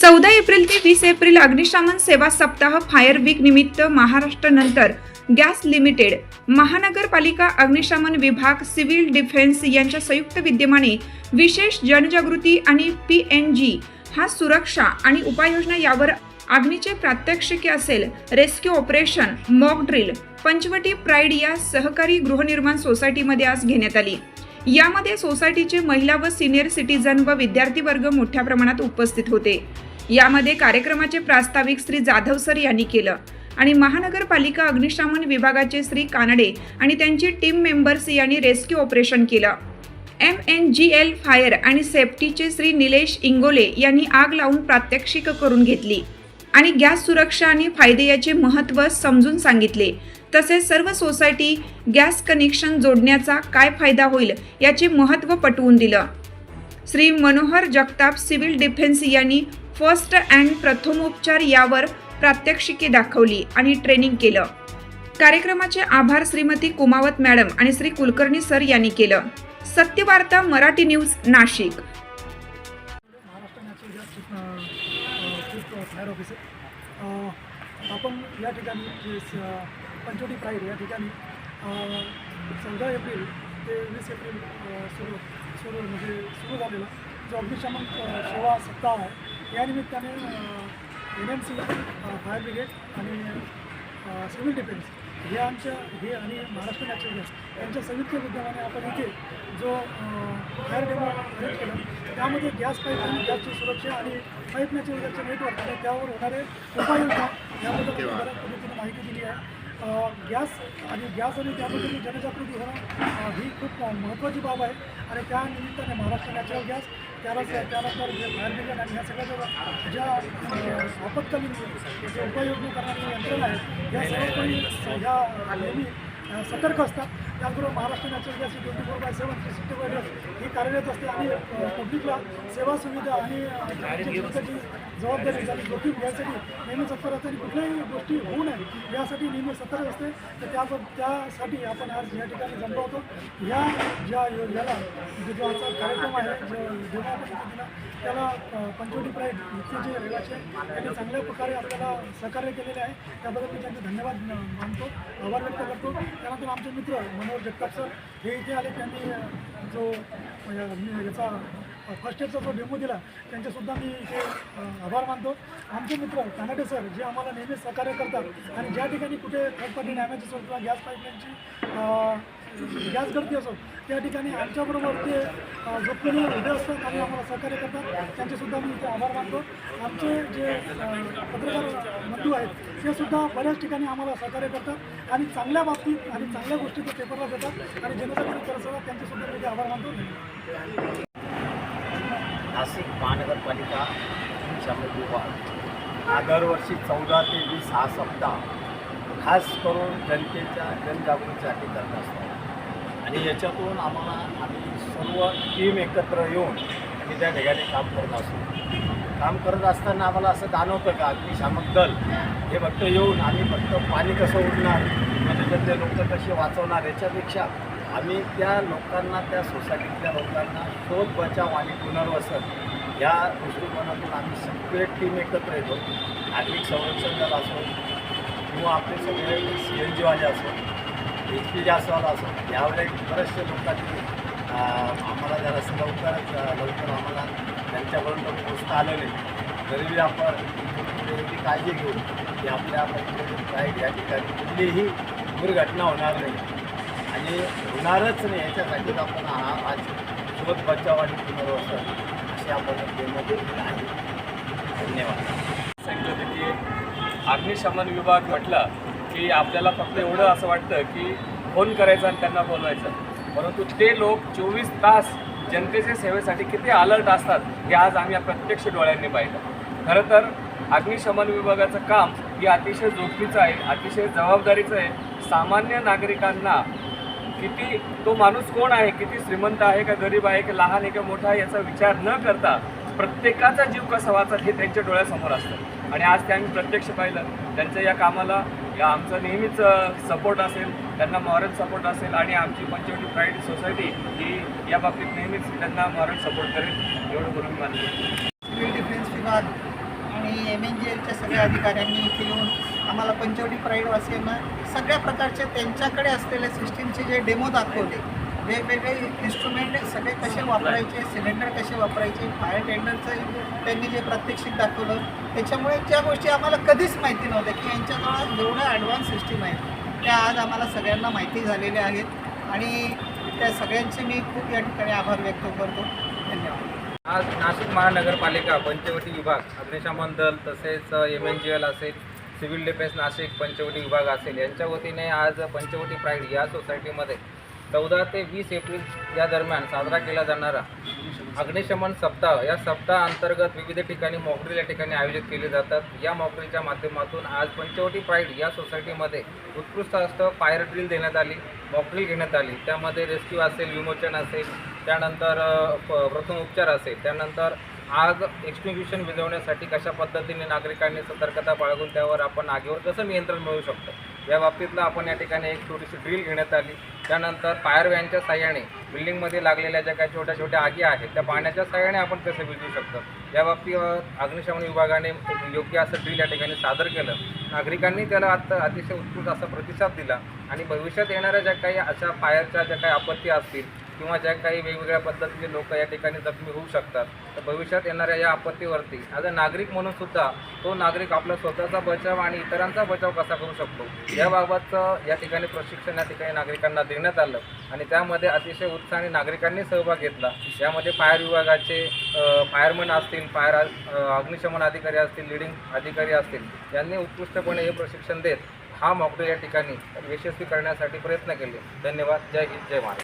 14 April ते 20 April अग्निशमन सेवा सप्ताह फायर वीक निमित्त महाराष्ट्र नंतर गॅस लिमिटेड, महानगरपालिका अग्निशमन विभाग, सिव्हिल डिफेन्स यांच्या संयुक्त विद्यमाने विशेष जनजागृती आणि PNG हा सुरक्षा आणि उपाययोजना यावर अग्नीचे प्रात्यक्षिके असेल, rescue operation, mock drill, Panchavati pride या सहकारी गृहनिर्माण सोसायटीमध्ये आज घेण्यात आली। यामध्ये सोसायटीचे महिला व सिनियर सिटीजन व विद्यार्थी वर्ग मोठ्या प्रमाणात उपस्थित होते। यामध्ये कार्यक्रमाचे प्रास्ताविक श्री जाधव सर यांनी केलं आणि महानगरपालिका अग्निशमन विभागाचे श्री कानडे आणि त्यांची टीम मेंबर्स यांनी रेस्क्यू ऑपरेशन केलं। MNGL फायर आणि सेफ्टीचे श्री निलेश इंगोले यांनी आग लावून प्रात्यक्षिक करून घेतली आणि गॅस सुरक्षा आणि फायदे याचे महत्त्व समजून सांगितले। तसेच सर्व सोसायटी गॅस कनेक्शन जोडण्याचा काय फायदा होईल याचे महत्त्व पटवून दिलं। श्री मनोहर जगताप सिव्हिल डिफेन्स यांनी फर्स्ट अँड प्रथमोपचार यावर प्रात्यक्षिके दाखवली आणि ट्रेनिंग केलं। कार्यक्रमाचे आभार श्रीमती कुमावत मॅडम आणि श्री कुलकर्णी सर यांनी केलं। Satyavarta Marathi news Nashik. Fire officer आपण या ठिकाणी पंचवटी प्राईड या ठिकाणी 14 एप्रिल ते 20 एप्रिल सुरू झालेला जो अग्निशमन सेवा सप्ताह आहे, या निमित्ताने NMC, फायर ब्रिगेड आणि सिव्हिल डिफेन्स हे आणि महाराष्ट्र नॅचरल गॅस यांच्या संयुक्त विद्यमाने आपण इथे जो फायर डेमो अरेंज केला, त्यामध्ये गॅस पाईप आणि गॅसची सुरक्षा आणि पाईप नॅचरल गॅसचे नेटवर्क आणि त्यावर होणारे उपाययोजना याबद्दल बऱ्याच पद्धतीने माहिती दिली आहे। गॅस आणि त्याबद्दल जनजागृती होणं ही खूप महत्त्वाची बाब आहे आणि त्या निमित्ताने महाराष्ट्र नॅचरल गॅस त्यानंतर जे फायर ब्रिगेड आणि ह्या सगळ्या ज्या आपत्कालीन जे उपाययोजना करणारी यंत्रणा आहे या सर्व काही ह्या नेहमी सतर्क असतात। त्याचबरोबर महाराष्ट्र नॅचरल गॅस 24/7 365 डेज ही कार्यरत असते आणि पब्लिकला सेवा सुविधा आणि स्वतःची जबाबदारी आणि जोखीम घ्यायसाठी नेहमी तत्पर असते आणि कुठल्याही गोष्टी होऊ नये यासाठी नेहमी सतर्क असते। तर त्यासाठी आपण आज या ठिकाणी जमलो होतो। याला जो आजचा कार्यक्रम आहे जेव्हा आपण दिला त्याला पंचवटी प्राईड इथले जे रहिवासी त्यांनी चांगल्या प्रकारे आपल्याला सहकार्य केलेले आहे, त्याबद्दल मी त्यांचे धन्यवाद मानतो, आभार व्यक्त करतो। त्यानंतर आमचे मित्र मनोहर जगताप सर हे इथे आले, त्यांनी जो याचा फर्स्ट एडचा जो डेमो दिला त्यांचेसुद्धा मी इथे आभार मानतो। आमचे मित्र कानडे सर जे आम्हाला नेहमी सहकार्य करतात आणि ज्या ठिकाणी कुठे थर्ड पार्टी डॅमेज असो किंवा गॅस पाईपलाईनची गॅस गळती असो त्या ठिकाणी आमच्याबरोबर ते झोपलेले उभे असतात आणि आम्हाला सहकार्य करतात, त्यांचेसुद्धा मी इथे आभार मानतो। आमचे जे पत्रकार बंधू आहेत ते सुद्धा बऱ्याच ठिकाणी आम्हाला सहकार्य करतात आणि चांगल्या बाबतीत आणि चांगल्या गोष्टी ते पेपरला देतात आणि जनजागृती करत असतात, त्यांचेसुद्धा मी इथे आभार मानतो। नाशिक महानगरपालिका अग्निशमन विभाग दरवर्षी 14 ते 20 हा सप्ताह खास करून जनतेच्या जनजागृतीसाठी करत असतो आणि याच्यातून आम्ही सर्व टीम एकत्र येऊन आणि त्या ठिकाणी काम करत असतो। काम करत असताना आम्हाला असं जाणवतं का अग्निशामक दल हे फक्त येऊन आम्ही फक्त पाणी कसं उडणार किंवा त्याच्यातले लोक कसे वाचवणार याच्यापेक्षा आम्ही त्या लोकांना, त्या सोसायटीतल्या लोकांना शोध, बचाव आणि पुनर्वसन या दृष्टिकोनातून आम्ही सगळे टीम एकत्र येतो। नागरिक संरक्षण दल असो किंवा आपले सगळे CNG वाले असो, HP जास्वाल असो, यावेळेस बरेचसे लोकांनी आम्हाला जरासं लवकर आम्हाला त्यांच्यापर्यंत पोचता आलं नाही, तरीही आपण एवढी काळजी घेऊ की आपल्या प्राईड या ठिकाणी कुठलीही दुर्घटना होणार नाही आणि होणारच नाही याच्यासाठीच आपण आज शोध, बचाव आणि पुनर्वसन असे आपण डेमो केलेले आहे। धन्यवाद। सांगितलं की अग्निशमन विभाग म्हटलं की आपल्याला फक्त एवढं असं वाटतं की फोन करायचा आणि त्यांना बोलवायचं, परंतु ते लोक 24 तास जनतेच्या सेवेसाठी किती अलर्ट असतात हे आज आम्ही प्रत्यक्ष डोळ्यांनी पाहिलं। खरं तर अग्निशमन विभागाचं काम हे अतिशय जोखमीचं आहे, अतिशय जबाबदारीचं आहे। सामान्य नागरिकांना किती तो माणूस कोण आहे, किती श्रीमंत आहे का गरीब आहे की लहान आहे का मोठा आहे याचा विचार न करता प्रत्येकाचा जीव कसा वाचत हे त्यांच्या डोळ्यासमोर असतं आणि आज ते आम्ही प्रत्यक्ष पाहिलं। त्यांच्या या कामाला आमचा नेहमीच सपोर्ट असेल, त्यांना मॉरल सपोर्ट असेल आणि आमची पंचवटी प्राईड सोसायटी ही या बाबतीत नेहमीच त्यांना मॉरल सपोर्ट करेल एवढं करून मानतो। सिव्हिल डिफेन्स विभाग आणि MNGLच्या सगळ्या अधिकाऱ्यांनी इथे येऊन आम्हाला पंचवटी प्राईडवासियांना सगळ्या प्रकारचे त्यांच्याकडे असलेल्या सिस्टीमचे जे डेमो दाखवले, वेगवेगळे इन्स्ट्रुमेंट सगळे कसे वापरायचे, सिलेंडर कसे वापरायचे, फायर टेंडरचं त्यांनी जे प्रात्यक्षिक दाखवलं, त्याच्यामुळे ज्या गोष्टी आम्हाला कधीच माहिती नव्हत्या की यांच्याजवळ एवढं ॲडव्हान्स सिस्टीम आहेत त्या आज आम्हाला सगळ्यांना माहिती झालेल्या आहेत आणि त्या सगळ्यांचे मी खूप या ठिकाणी आभार व्यक्त करतो. धन्यवाद. आज नाशिक महानगरपालिका पंचवटी विभाग, अग्निशमन दल तसेच MNGL असेल, सिव्हिल डिफेन्स नाशिक पंचवटी विभाग असेल यांच्या वतीने आज पंचवटी प्राईड या सोसायटीमध्ये 14 ते 20 एप्रिल या दरम्यान साजरा केला जाणारा अग्निशमन सप्ताह, या सप्ताह अंतर्गत विविध ठिकाणी मॉकड्रिल या ठिकाणी आयोजित केले जातात. या मॉकड्रिलच्या माध्यमातून आज पंचवटी प्राईड या सोसायटीमध्ये उत्कृष्ट असं फायर ड्रिल देण्यात आली, मॉकड्रिल घेण्यात आली. त्यामध्ये रेस्क्यू असेल, विमोचन असेल, त्यानंतर प्रथम उपचार असेल, त्यानंतर आग एक्सटिंग्विशन विझवण्यासाठी कशा पद्धतीने नागरिकांनी सतर्कता बाळगून त्यावर आपण आगीवर कसं नियंत्रण मिळवू शकतो या बाबतीतला आपण या ठिकाणी एक छोटीशी ड्रिल घेण्यात आली. त्यानंतर फायर व्हॅनच्या साहाय्याने बिल्डिंगमध्ये लागलेल्या ज्या काही छोट्या छोट्या आगी आहेत त्या पाण्याच्या साहाय्याने आपण कसे विझवू शकतो या बाबतीत अग्निशमन विभागाने योग्य असं ड्रिल या ठिकाणी सादर केलं. नागरिकांनी त्याला आता अतिशय उत्कृष्ट असा प्रतिसाद दिला आणि भविष्यात येणाऱ्या ज्या काही अशा फायरच्या ज्या काही आपत्ती असतील किंवा ज्या काही वेगवेगळ्या पद्धतीचे लोक या ठिकाणी जखमी होऊ शकतात, तर भविष्यात येणाऱ्या या आपत्तीवरती ॲज अ नागरिक म्हणून सुद्धा तो नागरिक आपला स्वतःचा बचाव आणि इतरांचा बचाव कसा करू शकतो याबाबतचं या ठिकाणी प्रशिक्षण या ठिकाणी नागरिकांना देण्यात आलं आणि त्यामध्ये अतिशय उत्साहाने नागरिकांनी सहभाग घेतला. यामध्ये फायर विभागाचे फायरमन असतील, अग्निशमन अधिकारी असतील, लिडिंग अधिकारी असतील, यांनी उत्कृष्टपणे हे प्रशिक्षण देत हा मॉकड्रिल या ठिकाणी यशस्वी करण्यासाठी प्रयत्न केले. धन्यवाद. जय हिंद, जय महाराष्ट्र.